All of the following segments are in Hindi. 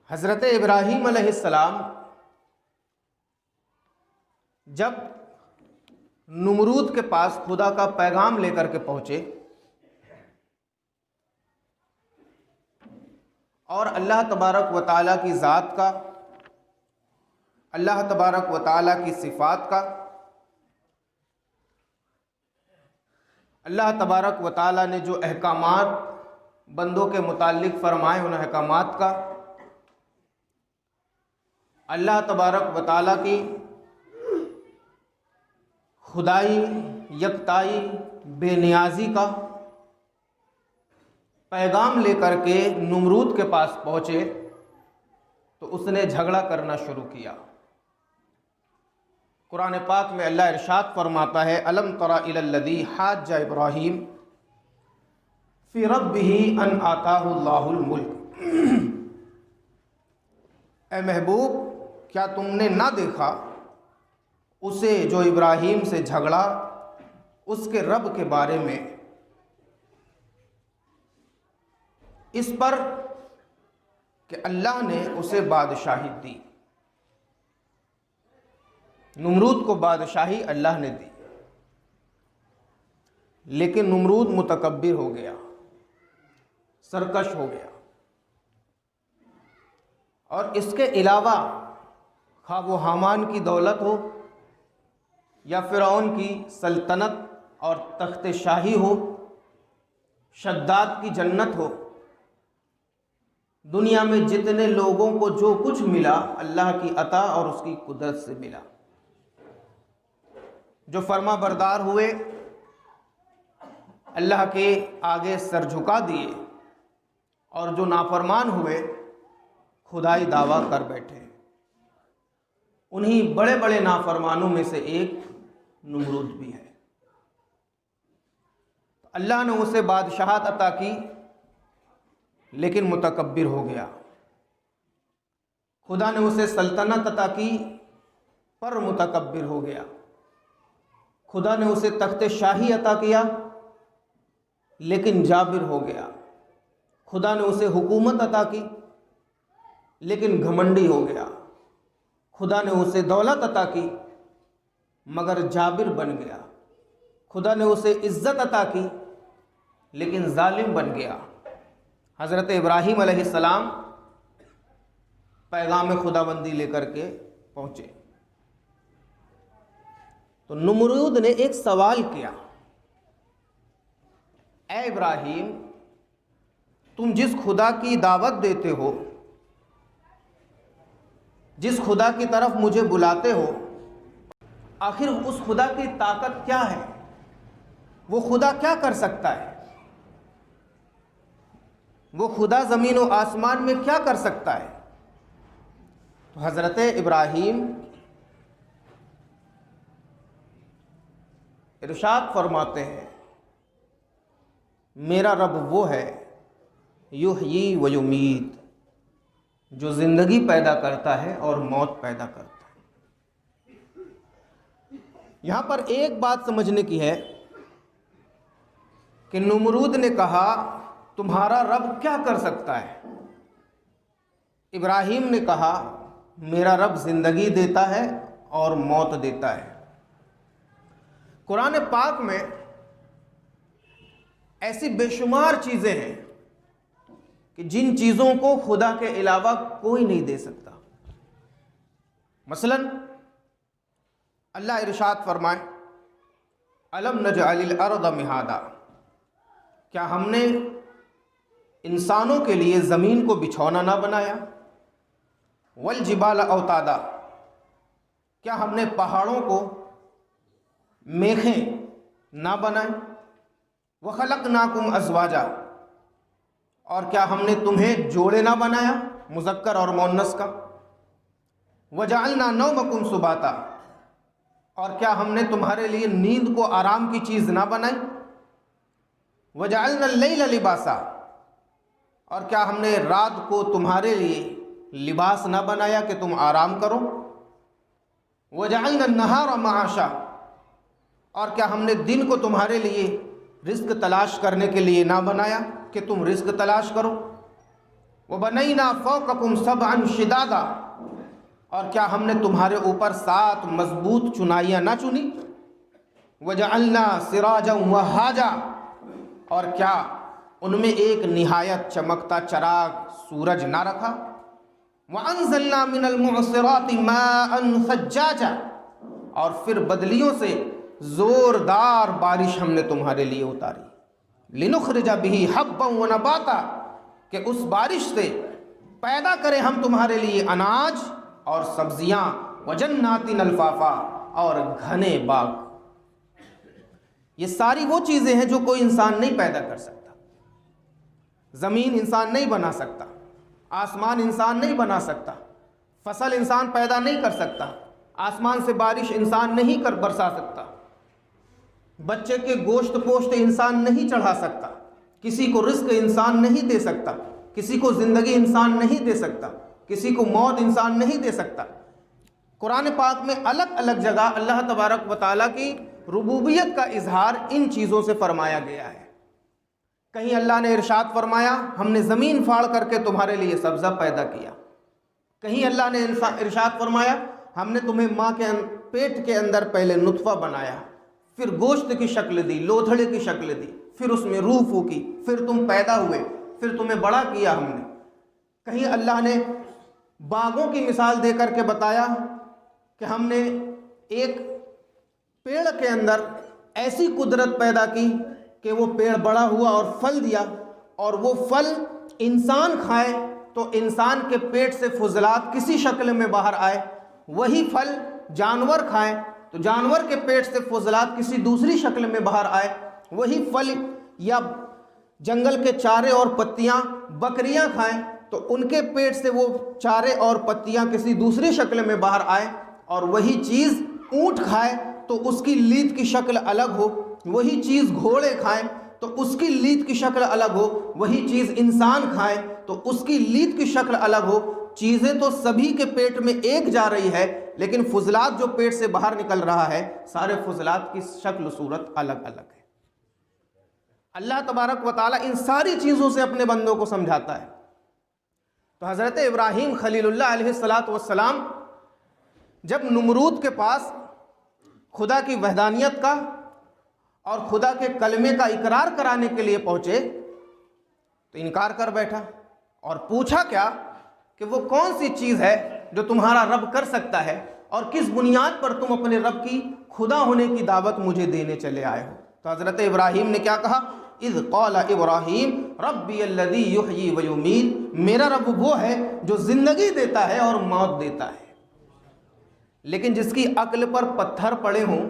हज़रत इब्राहीम अलैहिस्सलाम जब नमरूद के पास खुदा का पैगाम लेकर के पहुँचे और अल्लाह तबारक व तआला की ज़ात का, अल्लाह तबारक व तआला की सिफ़ात का, अल्लाह तबारक व तआला ने जो अहकामात बंदों के मुताल्लिक़ फरमाए उन अहकामात का, अल्लाह तबारक व तआला की खुदाई, यकताई, बेनियाजी का पैगाम लेकर के नमरूद के पास पहुँचे तो उसने झगड़ा करना शुरू किया। कुरान पाक में अल्लाह इरशाद फरमाता है, अलम तरा इलल्लज़ी हाज्जा इब्राहीम फ़ी रब्बिही अन आताहुल्लाहुल मुल्क। ए महबूब, क्या तुमने ना देखा उसे जो इब्राहीम से झगड़ा उसके रब के बारे में, इस पर कि अल्लाह ने उसे बादशाही दी। नमरूद को बादशाही अल्लाह ने दी, लेकिन नमरूद मुतकब्बिर हो गया, सरकश हो गया। और इसके अलावा खा वो हामान की दौलत हो या फ़िरौन की सल्तनत और तख्त शाही हो, शद्दाद की जन्नत हो, दुनिया में जितने लोगों को जो कुछ मिला अल्लाह की अता और उसकी कुदरत से मिला। जो फर्मा बरदार हुए, अल्लाह के आगे सर झुका दिए, और जो नाफरमान हुए खुदाई दावा कर बैठे। उन्हीं बड़े बड़े नाफरमानों में से एक नमरूद भी है। अल्लाह ने उसे बादशाहत अता की, लेकिन मुतकब्बिर हो गया। खुदा ने उसे सल्तनत अता की, पर मुतकब्बिर हो गया। खुदा ने उसे तख्त शाही अता किया, लेकिन जाबिर हो गया। खुदा ने उसे हुकूमत अता की, लेकिन घमंडी हो गया। खुदा ने उसे दौलत अता की, मगर जाबिर बन गया। खुदा ने उसे इज्जत अता की, लेकिन जालिम बन गया। हज़रत इब्राहीम अलैहिस्सलाम पैगाम खुदाबंदी लेकर के पहुँचे तो नमरूद ने एक सवाल किया, ए इब्राहीम, तुम जिस खुदा की दावत देते हो, जिस खुदा की तरफ मुझे बुलाते हो, आखिर उस खुदा की ताकत क्या है? वो खुदा क्या कर सकता है? वो खुदा ज़मीन और आसमान में क्या कर सकता है? तो हज़रत इब्राहीम इरशाद फरमाते हैं, मेरा रब वो है युहयी व युमीत, जो ज़िंदगी पैदा करता है और मौत पैदा करता है। यहाँ पर एक बात समझने की है कि नमरूद ने कहा तुम्हारा रब क्या कर सकता है? इब्राहीम ने कहा मेरा रब ज़िंदगी देता है और मौत देता है। कुरान पाक में ऐसी बेशुमार चीज़ें हैं कि जिन चीज़ों को खुदा के अलावा कोई नहीं दे सकता। मसलन अल्लाह इरशाद फरमाए, अलम नजअलिल अर्द मिहादा, क्या हमने इंसानों के लिए ज़मीन को बिछौना ना बनाया? वल जिबाल औतादा, क्या हमने पहाड़ों को मेखें ना बनाए? व खलक़नाकुम अज़वाजा, और क्या हमने तुम्हें जोड़े ना बनाया, मुज़क्कर और मुअन्नस का? वजअलना नौमकुम सुबाता, और क्या हमने तुम्हारे लिए नींद को आराम की चीज़ ना बनाई? वजअलना लैला लिबासा, और क्या हमने रात को तुम्हारे लिए लिबास ना बनाया कि तुम आराम करो? वजअलना नहारा माशा, और क्या हमने दिन को तुम्हारे लिए रिज़्क़ तलाश करने के लिए ना बनाया कि तुम रिज़्क़ तलाश करो? व बनैना फौककुम सबअन शिदादा, और क्या हमने तुम्हारे ऊपर 7 मजबूत चुनाइयाँ ना चुनी। वजअलना सिराजन वहाजा, और क्या उनमें एक निहायत चमकता चराग सूरज ना रखा। वअंज़लना मिनल मुअस्सिराति माअन सज्जाजा, और फिर बदलियों से ज़ोरदार बारिश हमने तुम्हारे लिए उतारी। लिनुखरिजा बिही हब्बन व नबाता, कि उस बारिश से पैदा करें हम तुम्हारे लिए अनाज और सब्जियां। व जन्नातिन अल्फाफा, और घने बाग। ये सारी वो चीज़ें हैं जो कोई इंसान नहीं पैदा कर सकता। ज़मीन इंसान नहीं बना सकता, आसमान इंसान नहीं बना सकता, फसल इंसान पैदा नहीं कर सकता, आसमान से बारिश इंसान नहीं कर बरसा सकता, बच्चे के गोश्त पोश्त इंसान नहीं चढ़ा सकता, किसी को रिस्क इंसान नहीं दे सकता, किसी को ज़िंदगी इंसान नहीं दे सकता, किसी को मौत इंसान नहीं दे सकता। कुरान पाक में अलग अलग जगह अल्लाह तबारक व तआला की रुबूबियत का इजहार इन चीज़ों से फरमाया गया है। कहीं अल्लाह ने इरशाद फरमाया, हमने ज़मीन फाड़ करके तुम्हारे लिए सब्ज़ा पैदा किया। कहीं अल्लाह ने इरशाद फरमाया, हमने तुम्हें माँ के पेट के अंदर पहले नुत्फ़ा बनाया, फिर गोश्त की शक्ल दी, लोथड़े की शक्ल दी, फिर उसमें रूह फूकी, फिर तुम पैदा हुए, फिर तुम्हें बड़ा किया हमने। कहीं अल्लाह ने बागों की मिसाल दे करके बताया कि हमने एक पेड़ के अंदर ऐसी कुदरत पैदा की कि वो पेड़ बड़ा हुआ और फल दिया, और वो फल इंसान खाए तो इंसान के पेट से फुजलात किसी शक्ल में बाहर आए, वही फल जानवर खाएं तो जानवर के पेट से फुजलात किसी दूसरी शक्ल में बाहर आए, वही फल या जंगल के चारे और पत्तियां बकरियां खाएं तो उनके पेट से वो चारे और पत्तियां किसी दूसरी शक्ल में बाहर आए, और वही चीज़ ऊँट खाए तो उसकी लीद की शक्ल अलग हो, वही चीज़ घोड़े खाएं तो उसकी लीद की शक्ल अलग हो, वही चीज़ इंसान खाए तो उसकी लीद की शक्ल अलग हो। चीज़ें तो सभी के पेट में एक जा रही है, लेकिन फुजलात जो पेट से बाहर निकल रहा है, सारे फुजलात की शक्ल सूरत अलग अलग है। अल्लाह तबारक व तआला इन सारी चीज़ों से अपने बंदों को समझाता है। तो हज़रत इब्राहीम खलीलुल्लाह अलैहिस्सलातु वस्सलाम जब नमरूद के पास खुदा की वहदानियत का और खुदा के कलमे का इकरार कराने के लिए पहुँचे तो इनकार कर बैठा, और पूछा क्या कि वो कौन सी चीज़ है जो तुम्हारा रब कर सकता है, और किस बुनियाद पर तुम अपने रब की खुदा होने की दावत मुझे देने चले आए हो। तो हज़रत इब्राहीम ने क्या कहा, इज़ क़ाला इब्राहीम रब्बी अल्लज़ी युहयी व युमीत, मेरा रब वो है जो ज़िंदगी देता है और मौत देता है। लेकिन जिसकी अक्ल पर पत्थर पड़े हों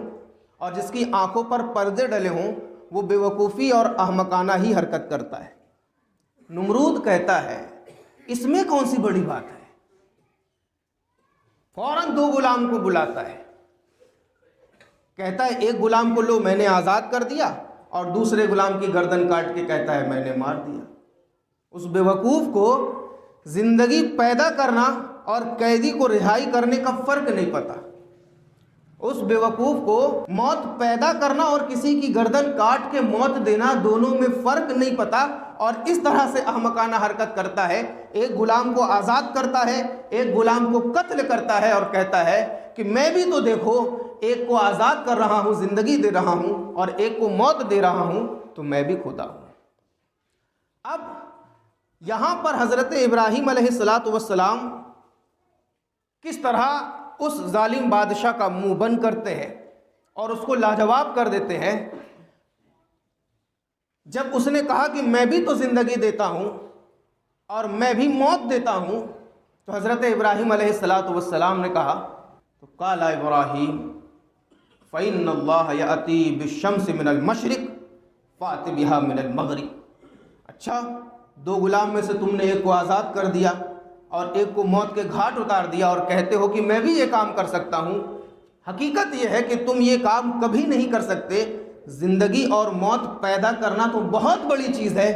और जिसकी आंखों पर पर्दे डले हों, वो बेवकूफ़ी और अहमकाना ही हरकत करता है। नमरूद कहता है इसमें कौन सी बड़ी बात है, फौरन 2 गुलाम को बुलाता है, कहता है एक गुलाम को लो मैंने आज़ाद कर दिया, और दूसरे गुलाम की गर्दन काट के कहता है मैंने मार दिया। उस बेवकूफ़ को ज़िंदगी पैदा करना और कैदी को रिहाई करने का फ़र्क नहीं पता। उस बेवकूफ़ को मौत पैदा करना और किसी की गर्दन काट के मौत देना, दोनों में फ़र्क नहीं पता, और इस तरह से अहमकाना हरकत करता है। एक गुलाम को आज़ाद करता है, एक गुलाम को कत्ल करता है, और कहता है कि मैं भी तो देखो, एक को आज़ाद कर रहा हूँ, ज़िंदगी दे रहा हूँ, और एक को मौत दे रहा हूँ, तो मैं भी खुदा हूँ। अब यहाँ पर हज़रत इब्राहीम अलैहिस्सलातु वस्सलाम किस तरह उस जालिम बादशाह का मुंह बंद करते हैं और उसको लाजवाब कर देते हैं। जब उसने कहा कि मैं भी तो ज़िंदगी देता हूँ और मैं भी मौत देता हूँ, तो हज़रत इब्राहीम अलैहिस्सलातु वस्सलाम ने कहा, तो काला इब्राहीम फ़इन्नल्लाह यअती बिश्शम्सि मिनल मशरिक़ फ़ाति बिहा मिनल मग़रिब। अच्छा, 2 गुलाम में से तुमने एक को आज़ाद कर दिया और एक को मौत के घाट उतार दिया, और कहते हो कि मैं भी ये काम कर सकता हूँ। हकीकत यह है कि तुम ये काम कभी नहीं कर सकते। ज़िंदगी और मौत पैदा करना तो बहुत बड़ी चीज़ है।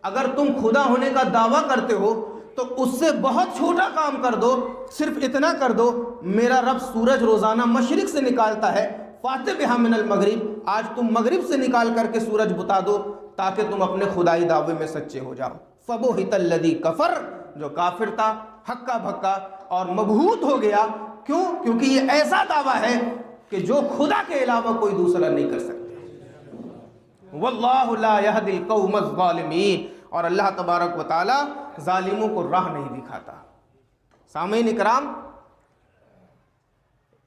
अगर तुम खुदा होने का दावा करते हो तो उससे बहुत छोटा काम कर दो, सिर्फ इतना कर दो, मेरा रब सूरज रोज़ाना मशरिक़ से निकालता है, फ़ाति बिहा मिनल मग़रिब, आज तुम मग़रिब से निकाल करके सूरज बुता दो ताकि तुम अपने खुदाई दावे में सच्चे हो जाओ। फ़बुहितल्लज़ी कफ़र जो काफिर था, हक्का भक्का और मबहूत हो गया। क्यों? क्योंकि ये ऐसा दावा है कि जो खुदा के अलावा कोई दूसरा नहीं कर सकता। वल्लाहु ला यहदिल कौमज़ ज़ालिमीन, और अल्लाह तबारक व तआला जालिमों को राह नहीं दिखाता। सामीन इकराम,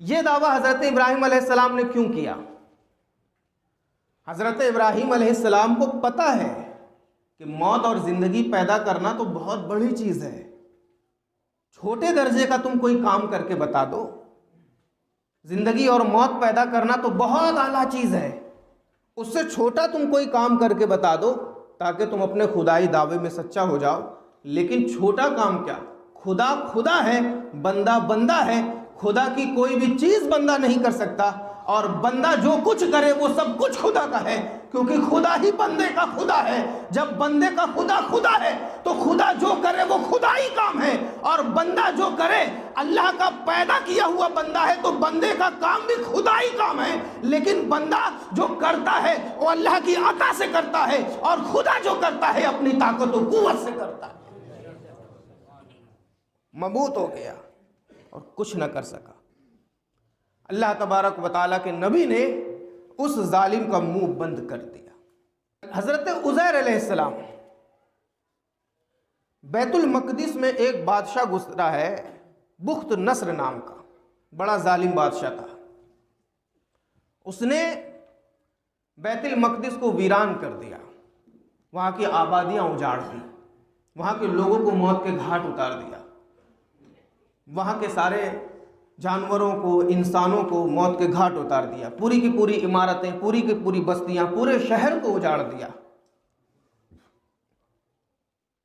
ये दावा हज़रत इब्राहीम अलैहिस्सलाम ने क्यों किया? हज़रत इब्राहीम अलैहिस्सलाम को पता है कि मौत और ज़िंदगी पैदा करना तो बहुत बड़ी चीज़ है। छोटे दर्जे का तुम कोई काम करके बता दो, ज़िंदगी और मौत पैदा करना तो बहुत आला चीज़ है। उससे छोटा तुम कोई काम करके बता दो ताकि तुम अपने खुदाई दावे में सच्चा हो जाओ। लेकिन छोटा काम क्या? खुदा खुदा है, बंदा बंदा है। खुदा की कोई भी चीज़ बंदा नहीं कर सकता, और बंदा जो कुछ करे वो सब कुछ खुदा का है, क्योंकि खुदा ही बंदे का खुदा है। जब बंदे का खुदा खुदा है तो खुदा जो करे वो खुदा ही काम है, और बंदा जो करे, अल्लाह का पैदा किया हुआ बंदा है तो बंदे का काम भी खुदा ही काम है। लेकिन बंदा जो करता है वो अल्लाह की अता से करता है, और खुदा जो करता है अपनी ताकत और कुव्वत से करता है। मबूत हो गया और कुछ न कर सका। अल्लाह तबारक व तआला के नबी ने उस जालिम का मुंह बंद कर दिया। हजरत उज़ैर अलैहिस्सलाम, बैतुल मक़दिस में एक बादशाह गुजरा है, बुख्त नस्र नाम का, बड़ा जालिम बादशाह था। उसने बैतुल मक़दिस को वीरान कर दिया, वहाँ की आबादियाँ उजाड़ दी, वहाँ के लोगों को मौत के घाट उतार दिया, वहाँ के सारे जानवरों को, इंसानों को मौत के घाट उतार दिया, पूरी की पूरी इमारतें, पूरी की पूरी बस्तियां, पूरे शहर को उजाड़ दिया।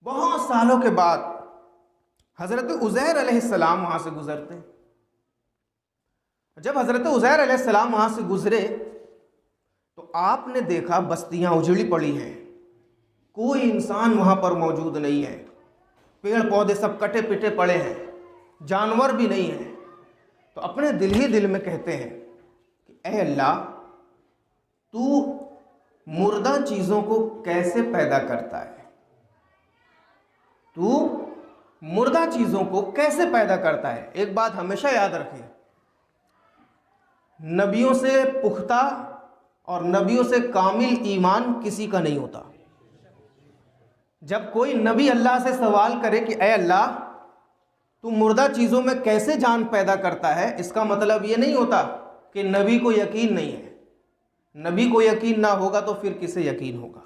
बहुत सालों के बाद हजरत उज़ैर अलैहिस्सलाम वहां से गुजरते। जब हजरत उज़ैर अलैहिस्सलाम वहां से गुजरे तो आपने देखा बस्तियां उजड़ी पड़ी हैं, कोई इंसान वहां पर मौजूद नहीं है, पेड़ पौधे सब कटे पिटे पड़े हैं, जानवर भी नहीं है। तो अपने दिल ही दिल में कहते हैं कि ऐ अल्लाह, तू मुर्दा चीज़ों को कैसे पैदा करता है? तू मुर्दा चीज़ों को कैसे पैदा करता है? एक बात हमेशा याद रखिए, नबियों से पुख्ता और नबियों से कामिल ईमान किसी का नहीं होता। जब कोई नबी अल्लाह से सवाल करे कि ऐ अल्लाह, तू मुर्दा चीज़ों में कैसे जान पैदा करता है, इसका मतलब ये नहीं होता कि नबी को यकीन नहीं है। नबी को यकीन ना होगा तो फिर किसे यकीन होगा?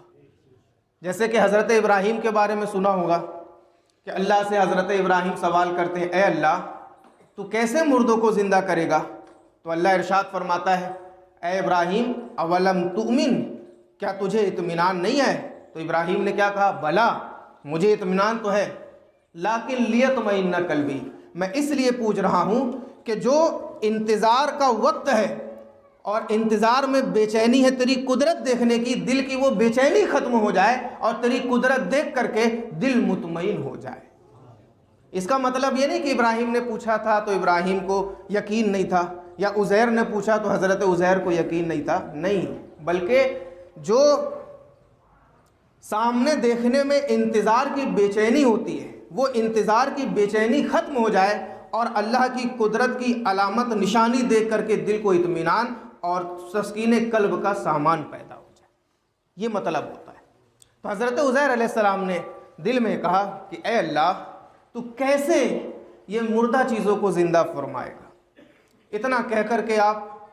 जैसे कि हज़रत इब्राहीम के बारे में सुना होगा कि अल्लाह से हज़रत इब्राहीम सवाल करते हैं, ऐ अल्लाह, तू कैसे मुर्दों को ज़िंदा करेगा? तो अल्लाह इरशाद फरमाता है, ऐ इब्राहीम, अवलम तुमिन, क्या तुझे इत्मीनान नहीं है? तो इब्राहीम ने क्या कहा? बला, मुझे इत्मीनान तो है, लाकिन लियतमइन्ना कल्बी, मैं इसलिए पूछ रहा हूँ कि जो इंतज़ार का वक्त है और इंतज़ार में बेचैनी है तेरी कुदरत देखने की, दिल की वो बेचैनी ख़त्म हो जाए और तेरी कुदरत देख करके दिल मुतमईन हो जाए। इसका मतलब ये नहीं कि इब्राहीम ने पूछा था तो इब्राहीम को यकीन नहीं था, या उज़ैर ने पूछा तो हज़रत उज़ैर को यकीन नहीं था, नहीं, बल्कि जो सामने देखने में इंतज़ार की बेचैनी होती है, वो इंतज़ार की बेचैनी ख़त्म हो जाए और अल्लाह की कुदरत की अलामत निशानी देख करके दिल को इत्मीनान और तस्कीन कल्ब का सामान पैदा हो जाए, ये मतलब होता है। तो हज़रत उज़ैर अलैहिस्सलाम ने दिल में कहा कि ऐ अल्लाह, तू कैसे ये मुर्दा चीज़ों को ज़िंदा फरमाएगा? इतना कह कर के आप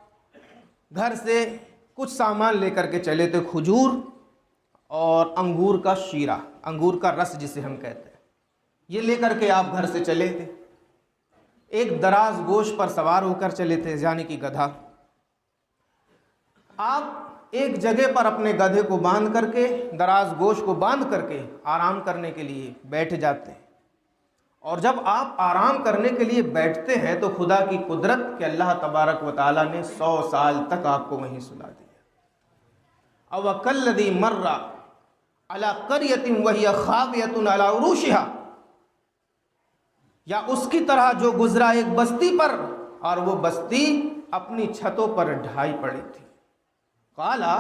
घर से कुछ सामान लेकर के चले थे, खजूर और अंगूर का शीरा, अंगूर का रस जिसे हम कहते हैं, ये लेकर के आप घर से चले थे। एक दराज गोश पर सवार होकर चले थे, यानी कि गधा। आप एक जगह पर अपने गधे को बांध करके, दराज गोश को बांध करके आराम करने के लिए बैठ जाते हैं, और जब आप आराम करने के लिए बैठते हैं तो खुदा की कुदरत के अल्लाह तबारक व तआला ने 100 साल तक आपको वहीं सुला दिया। अवकल्लदी मर्रा अला क़रयतिन वहिय ख़ावियतुन अला उरूशिहा, या उसकी तरह जो गुजरा एक बस्ती पर और वो बस्ती अपनी छतों पर ढाई पड़ी थी। काला,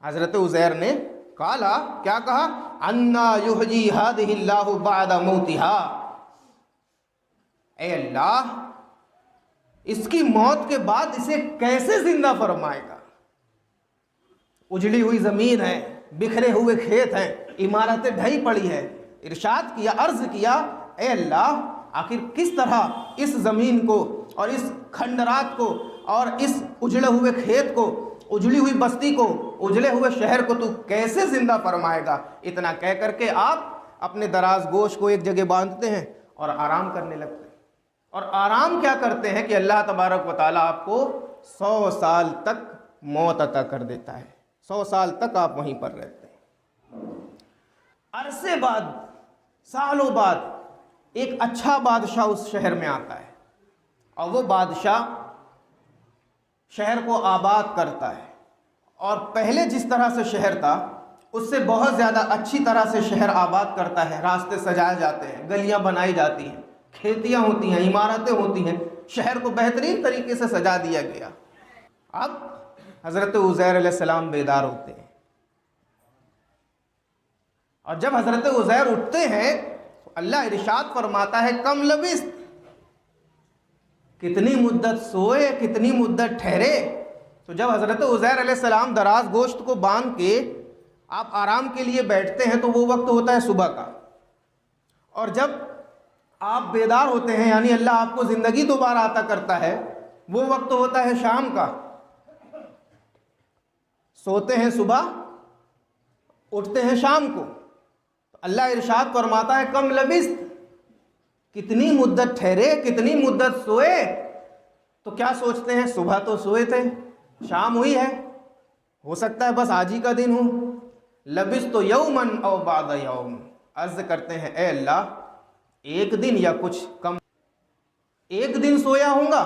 हज़रत उज़ैर ने काला, क्या कहा, अन्ना युहयी हादिहिल्लाहु बअदा मौतिहा, ऐ अल्लाह इसकी मौत के बाद इसे कैसे जिंदा फरमाएगा। उजड़ी हुई ज़मीन है, बिखरे हुए खेत हैं, इमारतें ढही पड़ी है। इरशाद किया, अर्ज़ किया, ए अल्लाह आखिर किस तरह इस ज़मीन को और इस खंडरात को और इस उजड़े हुए खेत को, उजड़ी हुई बस्ती को, उजड़े हुए शहर को तू कैसे ज़िंदा फरमाएगा। इतना कह करके आप अपने दराज गोश को एक जगह बांधते हैं और आराम करने लगते हैं। और आराम क्या करते हैं कि अल्लाह तबारक व तआला आपको 100 साल तक मौत अता कर देता है। 100 साल तक आप वहीं पर रहते हैं। अरसे बाद, सालों बाद एक अच्छा बादशाह उस शहर में आता है और वो बादशाह शहर को आबाद करता है और पहले जिस तरह से शहर था उससे बहुत ज़्यादा अच्छी तरह से शहर आबाद करता है। रास्ते सजाए जाते हैं, गलियां बनाई जाती हैं, खेतियां होती हैं, इमारतें होती हैं, शहर को बेहतरीन तरीके से सजा दिया गया। अब हज़रत उज़ैर अलैहिस्सलाम बेदार होते हैं और जब हज़रत उज़ैर उठते हैं तो अल्लाह इरशाद फरमाता है, कम लबिस, कितनी मुद्दत सोए, कितनी मुद्दत ठहरे। तो जब हज़रत उज़ैर अलैहिस्सलाम दराज गोश्त को बांध के आप आराम के लिए बैठते हैं तो वो वक्त होता है सुबह का, और जब आप बेदार होते हैं यानी अल्लाह आपको ज़िंदगी दोबारा अता करता है वो वक्त होता है शाम का। सोते हैं सुबह, उठते हैं शाम को। तो अल्लाह इरशाद फरमाता है, कम लबिस, कितनी मुद्दत ठहरे, कितनी मुद्दत सोए। तो क्या सोचते हैं, सुबह तो सोए थे, शाम हुई है, हो सकता है बस आज ही का दिन हो। लबिस तो यौमन औ बाद यौम, अर्ज करते हैं, ए अल्लाह एक दिन या कुछ कम, एक दिन सोया होगा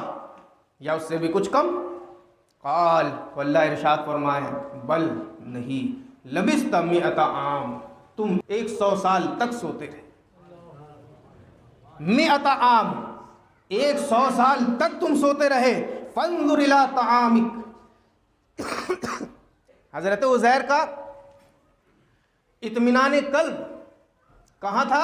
या उससे भी कुछ कम। काल, अल्लाह इरशाद फरमाए, बल नहीं, लबिस्त मिअता आम, तुम 100 साल तक सोते रहे। मिअता आम, 100 साल तक तुम सोते रहे। फंजुर इला तआमिक, हजरत उज़ैर का इत्मीनान कल्ब कहाँ था।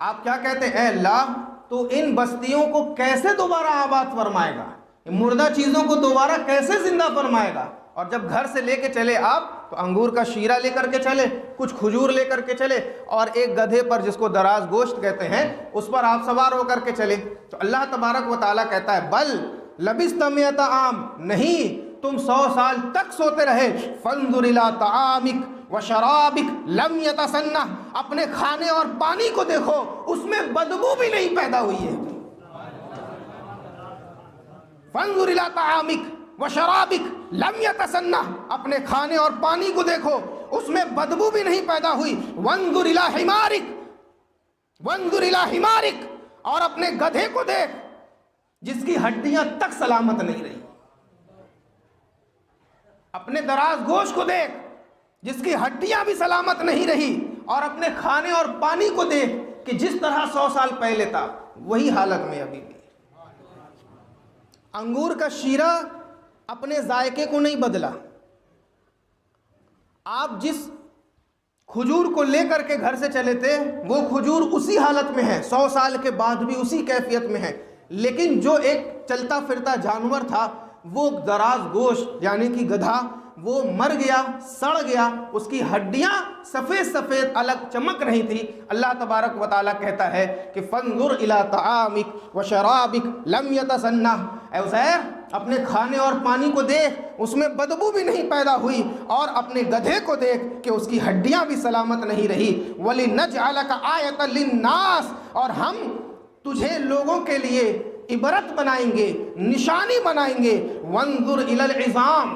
आप क्या कहते हैं, अल्लाह तो इन बस्तियों को कैसे दोबारा आबाद फरमाएगा, मुर्दा चीज़ों को दोबारा कैसे जिंदा फरमाएगा। और जब घर से लेके चले आप तो अंगूर का शीरा लेकर के चले, कुछ खजूर लेकर के चले, और एक गधे पर जिसको दराज गोश्त कहते हैं उस पर आप सवार होकर के चले। तो अल्लाह तबारक व तआला कहता है, बल लबिस्त मिअता आम, नहीं तुम 100 साल तक सोते रहे। फंजुर इला तआमिक व शराबिक लम यतसन्ना, अपने खाने और पानी को देखो, उसमें बदबू भी नहीं पैदा हुई है। फंजुर इला तआमिक व शराबिक लम यतसन्ना, अपने खाने और पानी को देखो, उसमें बदबू भी नहीं पैदा हुई। वंजुर इला हिमारिक, वंजुर इला हिमारिक, और अपने गधे को देख जिसकी हड्डियां तक सलामत नहीं रही। अपने दराज गोश को देख जिसकी हड्डियां भी सलामत नहीं रही, और अपने खाने और पानी को देख कि जिस तरह 100 साल पहले था वही हालत में अभी भी। अंगूर का शीरा अपने जायके को नहीं बदला। आप जिस खजूर को लेकर के घर से चले थे वो खजूर उसी हालत में है, 100 साल के बाद भी उसी कैफियत में है। लेकिन जो एक चलता फिरता जानवर था वो दराज गोश यानी कि गधा, वो मर गया, सड़ गया, उसकी हड्डियां सफ़ेद सफ़ेद अलग चमक रही थी। अल्लाह तबारक व तआला कहता है कि फंजुर इला तआमिक व शराबिक लम यतसन्ना, ऐ उज़ैर अपने खाने और पानी को देख, उसमें बदबू भी नहीं पैदा हुई, और अपने गधे को देख कि उसकी हड्डियां भी सलामत नहीं रही। वलिनजअलका आयतन लिन्नास, और हम तुझे लोगों के लिए इबरत बनाएंगे, निशानी बनाएंगे। वंजुर इलल इज़ाम,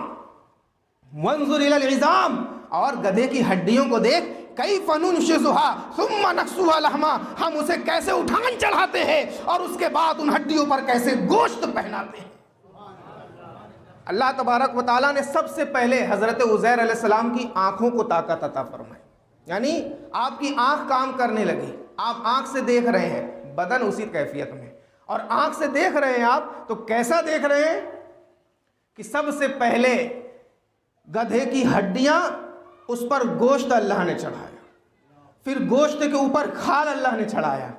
वंजुर इलल इज़ाम, और गधे की हड्डियों को देख, कैफ़ नुनशिज़ुहा सुम्मा नक्सुहा लहमा, हम उसे कैसे उठान चढ़ाते हैं और उसके बाद उन हड्डियों पर कैसे गोश्त पहनाते हैं। अल्लाह तबारक व तआला ने सबसे पहले हज़रत उज़ैर अलैहिस्सलाम की आँखों को ताकत अता फरमाई, यानी आपकी आँख काम करने लगी, आप आँख से देख रहे हैं, बदन उसी कैफियत में। और आँख से देख रहे हैं आप तो कैसा देख रहे हैं कि सबसे पहले गधे की हड्डियां उस पर गोश्त अल्लाह ने चढ़ाया, फिर गोश्त के ऊपर खाल अल्लाह ने चढ़ाया,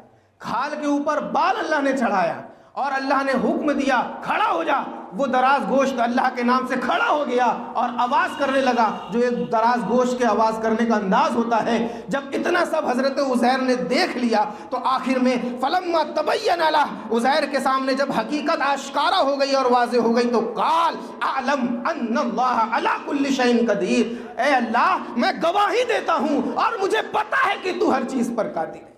खाल के ऊपर बाल अल्लाह ने चढ़ाया, और अल्लाह ने हुक्म दिया खड़ा हो जा। वो दराज गोश्त अल्लाह के नाम से खड़ा हो गया और आवाज़ करने लगा, जो एक दराज गोश्त के आवाज़ करने का अंदाज होता है। जब इतना सब हज़रत उज़ैर ने देख लिया तो आखिर में फलम्मा तबय्यन लह, उज़ैर के सामने जब हकीकत आश्कारा हो गई और वाज़े हो गई तो काल आलम अन्नल्लाह अला कुल्ली शैइन कदीर, ए अल्लाह मैं गवाही देता हूँ और मुझे पता है कि तू हर चीज़ पर कादिर है।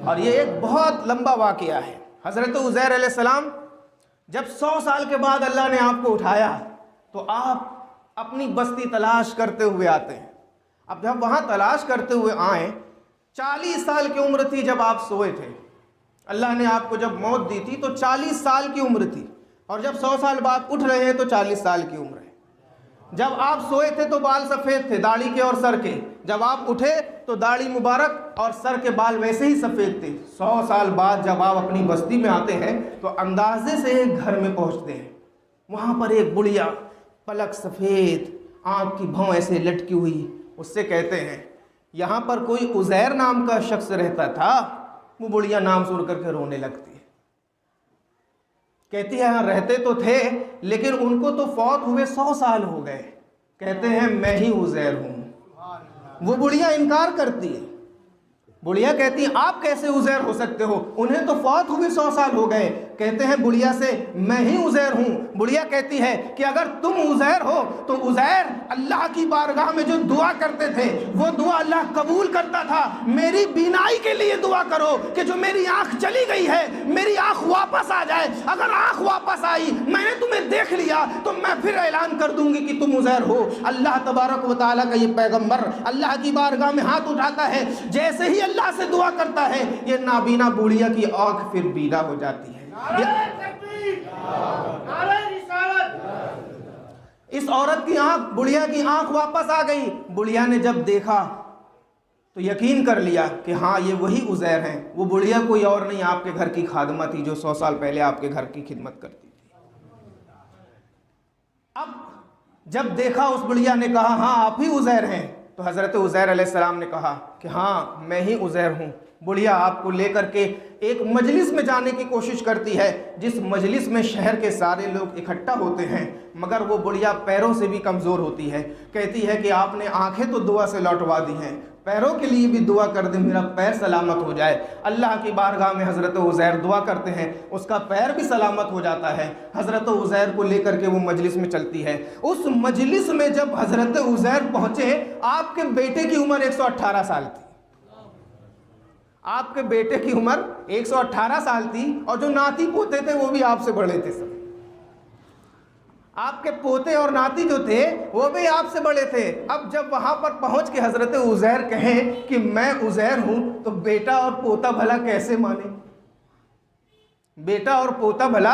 और ये एक बहुत लंबा वाक़या है। हज़रत उज़ैर अलैहिस्सलाम जब 100 साल के बाद अल्लाह ने आपको उठाया तो आप अपनी बस्ती तलाश करते हुए आते हैं। अब जब वहाँ तलाश करते हुए आए, 40 साल की उम्र थी जब आप सोए थे। अल्लाह ने आपको जब मौत दी थी तो 40 साल की उम्र थी, और जब 100 साल बाद उठ रहे हैं तो 40 साल की उम्र है। जब आप सोए थे तो बाल सफ़ेद थे दाढ़ी के और सर के, जब आप उठे तो दाढ़ी मुबारक और सर के बाल वैसे ही सफ़ेद थे। 100 साल बाद जब आप अपनी बस्ती में आते हैं तो अंदाजे से एक घर में पहुंचते हैं। वहाँ पर एक बुढ़िया, पलक सफ़ेद, आँख की भौं ऐसे लटकी हुई, उससे कहते हैं यहाँ पर कोई उज़ैर नाम का शख्स रहता था। वो बुढ़िया नाम सुन करके रोने लगती है, कहती है यहाँ रहते तो थे लेकिन उनको तो फौत हुए 100 साल हो गए। कहते हैं मैं ही उज़ैर हूँ। वो बुढ़िया इनकार करती है। बुढ़िया कहती है आप कैसे उज़ैर हो सकते हो, उन्हें तो फौत हुए 100 साल हो गए। कहते हैं बुढ़िया से मैं ही उज़ैर हूँ। बुढ़िया कहती है कि अगर तुम उज़ैर हो तो उज़ैर अल्लाह की बारगाह में जो दुआ करते थे वो दुआ अल्लाह कबूल करता था। मेरी बीनाई के लिए दुआ करो कि जो मेरी आँख चली गई है मेरी आँख वापस आ जाए। अगर आँख वापस आई, मैंने तुम्हें देख लिया तो मैं फिर ऐलान कर दूंगी कि तुम उज़ैर हो। अल्लाह तबारक व तआला का ये पैगम्बर अल्लाह की बारगाह में हाथ उठाता है, जैसे ही अल्लाह से दुआ करता है ये नाबीना बुढ़िया की आँख फिर बीना हो जाती है। इस औरत की आंख, बुढ़िया की आंख वापस आ गई। बुढ़िया ने जब देखा तो यकीन कर लिया कि हाँ ये वही उज़ैर हैं। वो बुढ़िया कोई और नहीं, आपके घर की खादमा थी जो 100 साल पहले आपके घर की खिदमत करती थी। अब जब देखा उस बुढ़िया ने कहा हाँ आप ही उज़ैर हैं, तो हज़रत उज़ैर अलैहिस्सलाम ने कहा कि हाँ मैं ही उज़ैर हूँ। बुढ़िया आपको लेकर के एक मजलिस में जाने की कोशिश करती है, जिस मजलिस में शहर के सारे लोग इकट्ठा होते हैं, मगर वो बुढ़िया पैरों से भी कमज़ोर होती है। कहती है कि आपने आंखें तो दुआ से लौटवा दी हैं, पैरों के लिए भी दुआ कर दे, मेरा पैर सलामत हो जाए। अल्लाह की बारगाह में हज़रत उज़ैर दुआ करते हैं, उसका पैर भी सलामत हो जाता है। हज़रत उज़ैर को लेकर के वो मजलिस में चलती है। उस मजलिस में जब हज़रत उज़ैर पहुँचे, आपके बेटे की उम्र 118 साल थी। आपके बेटे की उम्र 118 साल थी, और जो नाती पोते थे वो भी आपसे बड़े थे। सब आपके पोते और नाती जो थे वो भी आपसे बड़े थे। अब जब वहां पर पहुंच के हज़रत उज़ैर कहें कि मैं उज़ैर हूं, तो बेटा और पोता भला कैसे माने? बेटा और पोता भला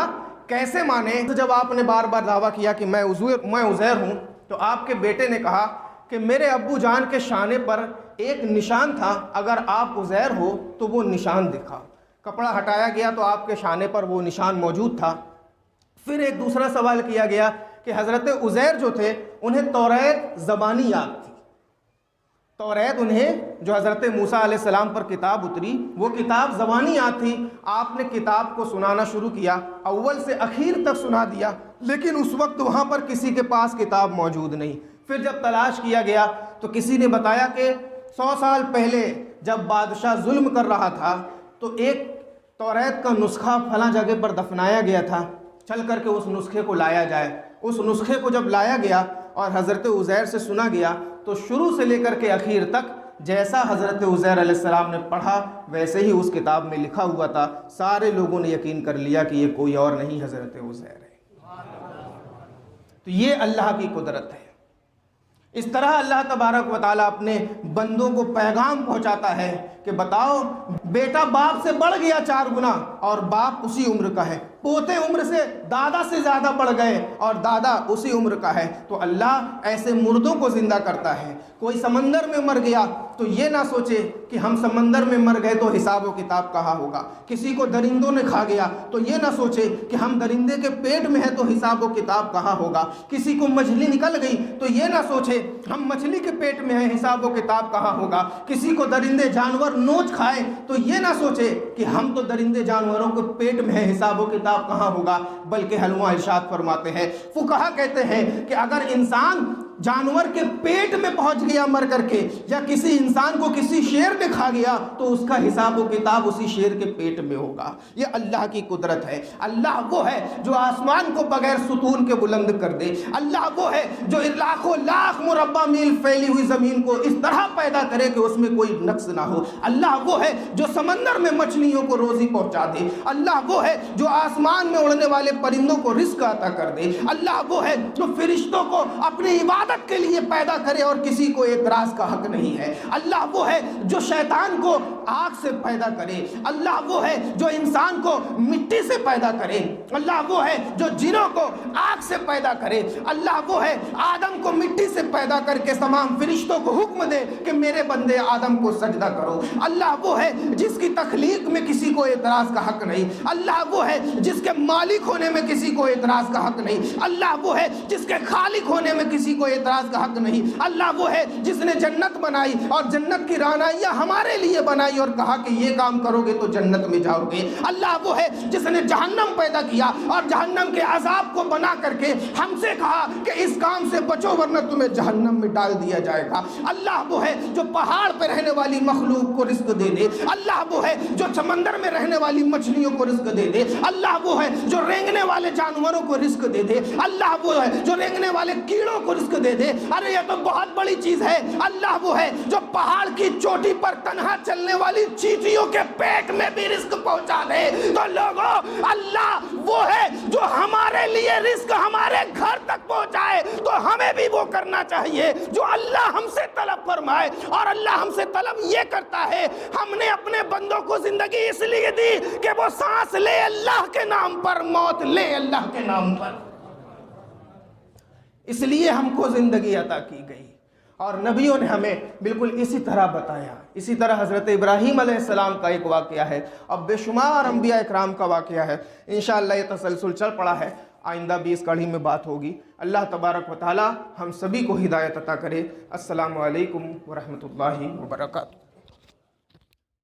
कैसे माने? तो जब आपने बार बार दावा किया कि मैं उज़ैर हूं, तो आपके बेटे ने कहा कि मेरे अब्बू जान के शाने पर एक निशान था, अगर आप उज़ैर हो तो वो निशान दिखा। कपड़ा हटाया गया तो आपके शाने पर वो निशान मौजूद था। फिर एक दूसरा सवाल किया गया कि हज़रत उज़ैर जो थे उन्हें तौरात ज़बानी याद थी। तौरात उन्हें जो हज़रत मूसा अलैहिस्सलाम पर किताब उतरी वो किताब ज़बानी याद थी। आपने किताब को सुनाना शुरू किया, अव्वल से आखिर तक सुना दिया, लेकिन उस वक्त वहाँ पर किसी के पास किताब मौजूद नहीं। फिर जब तलाश किया गया तो किसी ने बताया कि 100 साल पहले जब बादशाह जुल्म कर रहा था तो एक तौरात का नुस्खा फलां जगह पर दफनाया गया था, चल करके उस नुस्खे को लाया जाए। उस नुस्खे को जब लाया गया और हज़रत उज़ैर से सुना गया तो शुरू से लेकर के आखिर तक जैसा हज़रत उज़ैर अलैहिस्सलाम ने पढ़ा वैसे ही उस किताब में लिखा हुआ था। सारे लोगों ने यकीन कर लिया कि ये कोई और नहीं हज़रत उज़ैर है। तो ये अल्लाह की कुदरत है। इस तरह अल्लाह तबारक व तआला अपने बंदों को पैगाम पहुंचाता है कि कि बताओ, बेटा बाप से बढ़ गया 4 गुना और बाप उसी उम्र का है, पोते उम्र से दादा से ज़्यादा बढ़ गए और दादा उसी उम्र का है। तो अल्लाह ऐसे मुर्दों को ज़िंदा करता है। कोई समंदर में मर गया तो ये ना सोचे कि हम समंदर में मर गए तो हिसाब व किताब कहाँ होगा। किसी को दरिंदों ने खा गया तो ये ना सोचे कि हम दरिंदे के पेट में है तो हिसाब व किताब कहाँ होगा। किसी को मछली निकल गई तो ये ना सोचे हम मछली के पेट में है, हिसाब व किताब कहाँ होगा। किसी को दरिंदे जानवर नोच खाए तो ये ना सोचे कि हम तो दरिंदे जानवरों के पेट में है, हिसाब व किताब कहाँ होगा। बल्कि हलवा इरशाद फरमाते हैं, फुकहा कहते हैं कि अगर इंसान जानवर के पेट में पहुंच गया मर करके, या किसी इंसान को किसी शेर ने खा गया तो उसका हिसाब व किताब उसी शेर के पेट में होगा। ये अल्लाह की कुदरत है। अल्लाह वो है जो आसमान को बगैर सुतून के बुलंद कर दे। अल्लाह वो है जो लाखों लाख मुरब्बा मील फैली हुई ज़मीन को इस तरह पैदा करे कि उसमें कोई नक्स ना हो। अल्लाह वो है जो समंदर में मछलियों को रोज़ी पहुंचा दे। अल्लाह वो है जो आसमान में उड़ने वाले परिंदों को रिस्क अता कर दे। अल्लाह वो है जो फरिश्तों को अपनी इबादत के लिए पैदा करे और किसी को एतराज का हक नहीं है। अल्लाह वो है जो शैतान को आग से पैदा करे। अल्लाह वो है जो इंसान को मिट्टी से पैदा करे। अल्लाह वो है जो जिनों को आग से पैदा करे। अल्लाह वो है आदम को मिट्टी से पैदा करके तमाम फरिश्तों को हुक्म दे कि मेरे बंदे आदम को सजदा करो। अल्लाह वो है जिसकी तख्लीक में किसी को एतराज का हक नहीं। अल्लाह वो है जिसके मालिक होने में किसी को एतराज का हक नहीं। अल्लाह वो है जिसके खालिक होने में किसी को एतराज का हक नहीं। अल्लाह वो है जिसने जन्नत बनाई और जन्नत की रानाइयाँ हमारे लिए बनाई और कहा कि ये काम करोगे तो जन्नत में जाओगे। अल्लाह वो है जिसने जहन्नम पैदा किया और जहन्नम के अजाब को बना करके हमसे कहा कि इस काम से बचो वरना तुम्हें जहन्नम में डाल दिया जाएगा। अल्लाह वो है जो पहाड़ पर रहने वाली मखलूक को रिस्क दे दे। अल्लाह वो है जो समंदर में रहने वाली मछलियों को रिस्क दे दे। अल्लाह वो है जो रेंगने वाले जानवरों को रिस्क दे दे। अल्लाह वो है जो रेंगने वाले कीड़ों को रिस्क दे दे। अरे ये तो बहुत बड़ी चीज है। अल्लाह वो है जो पहाड़ की चोटी पर तन्हा चलने वाली चींटियों के पेट में भी रिस्क पहुंचा दे। तो लोगों, अल्लाह वो है जो हमारे लिए रिस्क हमारे घर तक पहुंचाए, तो हमें भी वो करना चाहिए जो अल्लाह हमसे तलब फरमाए। और अल्लाह हमसे तलब ये करता है, हमने अपने बंदों को जिंदगी इसलिए दी कि वो सांस ले अल्लाह के नाम पर, मौत ले अल्लाह के नाम पर, इसलिए हमको ज़िंदगी अता की गई। और नबियों ने हमें बिल्कुल इसी तरह बताया। इसी तरह हज़रत इब्राहीम अलैहिस्सलाम का एक वाक़या है, अब बेशुमार अंबिया इकराम का वाक़या है। इंशाअल्लाह ये तसलसल चल पड़ा है, आइंदा भी इस कड़ी में बात होगी। अल्लाह तबारक व तआला हम सभी को हिदायत अता करे। अस्सलामु अलैकुम व रहमतुल्लाहि व बरकातुहू।